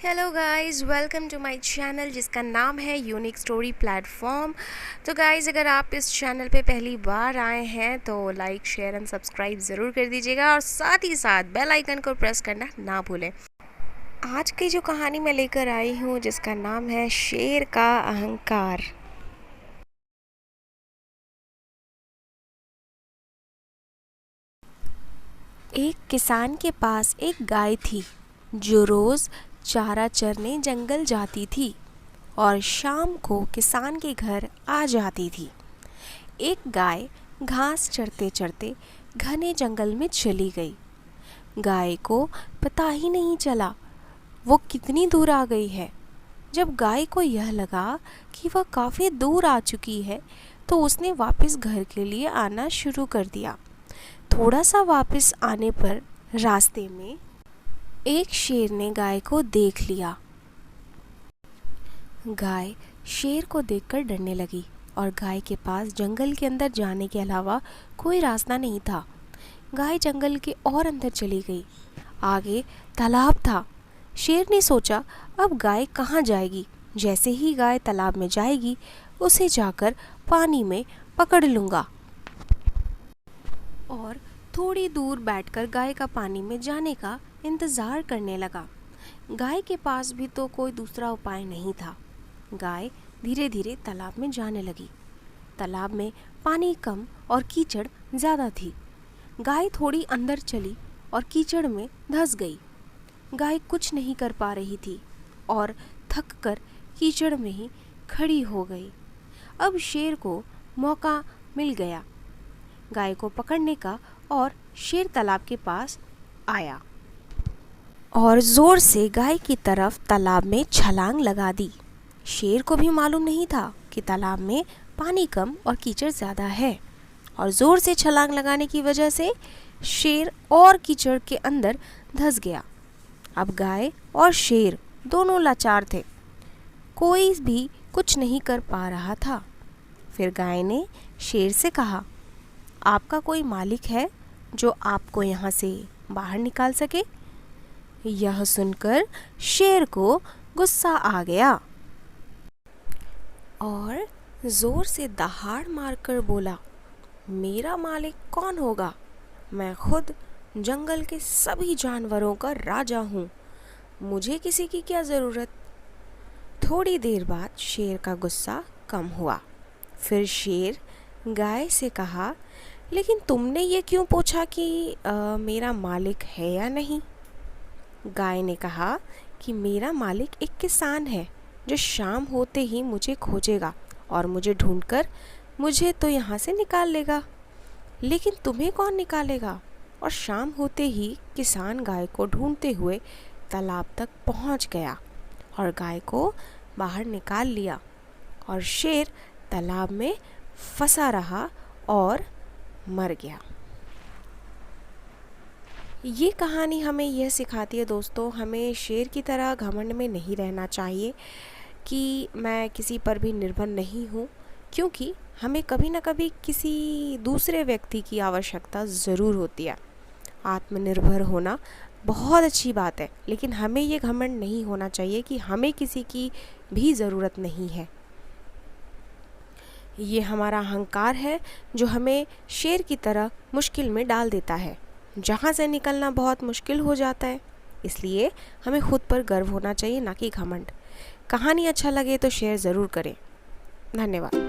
Hello guys, welcome to my channel जिसका नाम है यूनिक स्टोरी प्लेटफॉर्म। तो गाइस, अगर आप इस चैनल पे पहली बार आए हैं तो लाइक शेयर एंड सब्सक्राइब ज़रूर कर दीजिएगा और साथ ही साथ बेल आइकन को प्रेस करना ना भूलें। आज की जो कहानी मैं लेकर आई हूँ जिसका नाम है शेर का अहंकार। एक किसान के पास एक गाय थी जो रोज़ चारा चरने जंगल जाती थी और शाम को किसान के घर आ जाती थी। एक गाय घास चरते चरते घने जंगल में चली गई। गाय को पता ही नहीं चला वो कितनी दूर आ गई है। जब गाय को यह लगा कि वह काफ़ी दूर आ चुकी है तो उसने वापस घर के लिए आना शुरू कर दिया। थोड़ा सा वापस आने पर रास्ते में एक शेर ने गाय को देख लिया। गाय शेर को देखकर डरने लगी और गाय के पास जंगल के अंदर जाने के अलावा कोई रास्ता नहीं था। गाय जंगल के और अंदर चली गई। आगे तालाब था। शेर ने सोचा अब गाय कहाँ जाएगी। जैसे ही गाय तालाब में जाएगी उसे जाकर पानी में पकड़ लूँगा। और थोड़ी दूर बैठकर गाय का पानी में जाने का इंतज़ार करने लगा। गाय के पास भी तो कोई दूसरा उपाय नहीं था। गाय धीरे धीरे तालाब में जाने लगी। तालाब में पानी कम और कीचड़ ज़्यादा थी। गाय थोड़ी अंदर चली और कीचड़ में धंस गई। गाय कुछ नहीं कर पा रही थी और थक कर कीचड़ में ही खड़ी हो गई। अब शेर को मौका मिल गया गाय को पकड़ने का और शेर तालाब के पास आया और ज़ोर से गाय की तरफ तालाब में छलांग लगा दी। शेर को भी मालूम नहीं था कि तालाब में पानी कम और कीचड़ ज़्यादा है और ज़ोर से छलांग लगाने की वजह से शेर और कीचड़ के अंदर धंस गया। अब गाय और शेर दोनों लाचार थे। कोई भी कुछ नहीं कर पा रहा था। फिर गाय ने शेर से कहा, आपका कोई मालिक है जो आपको यहाँ से बाहर निकाल सके? यह सुनकर शेर को गुस्सा आ गया और ज़ोर से दहाड़ मारकर बोला, मेरा मालिक कौन होगा? मैं खुद जंगल के सभी जानवरों का राजा हूँ। मुझे किसी की क्या ज़रूरत? थोड़ी देर बाद शेर का गुस्सा कम हुआ। फिर शेर गाय से कहा, लेकिन तुमने ये क्यों पूछा कि मेरा मालिक है या नहीं? गाय ने कहा कि मेरा मालिक एक किसान है जो शाम होते ही मुझे खोजेगा और मुझे ढूंढकर मुझे तो यहाँ से निकाल लेगा। लेकिन तुम्हें कौन निकालेगा? और शाम होते ही किसान गाय को ढूंढते हुए तालाब तक पहुँच गया और गाय को बाहर निकाल लिया और शेर तालाब में फंसा रहा और मर गया। ये कहानी हमें यह सिखाती है दोस्तों, हमें शेर की तरह घमंड में नहीं रहना चाहिए कि मैं किसी पर भी निर्भर नहीं हूँ, क्योंकि हमें कभी ना कभी किसी दूसरे व्यक्ति की आवश्यकता ज़रूर होती है। आत्मनिर्भर होना बहुत अच्छी बात है, लेकिन हमें ये घमंड नहीं होना चाहिए कि हमें किसी की भी ज़रूरत नहीं है। ये हमारा अहंकार है जो हमें शेर की तरह मुश्किल में डाल देता है, जहाँ से निकलना बहुत मुश्किल हो जाता है। इसलिए हमें खुद पर गर्व होना चाहिए, ना कि घमंड। कहानी अच्छा लगे तो शेयर ज़रूर करें। धन्यवाद।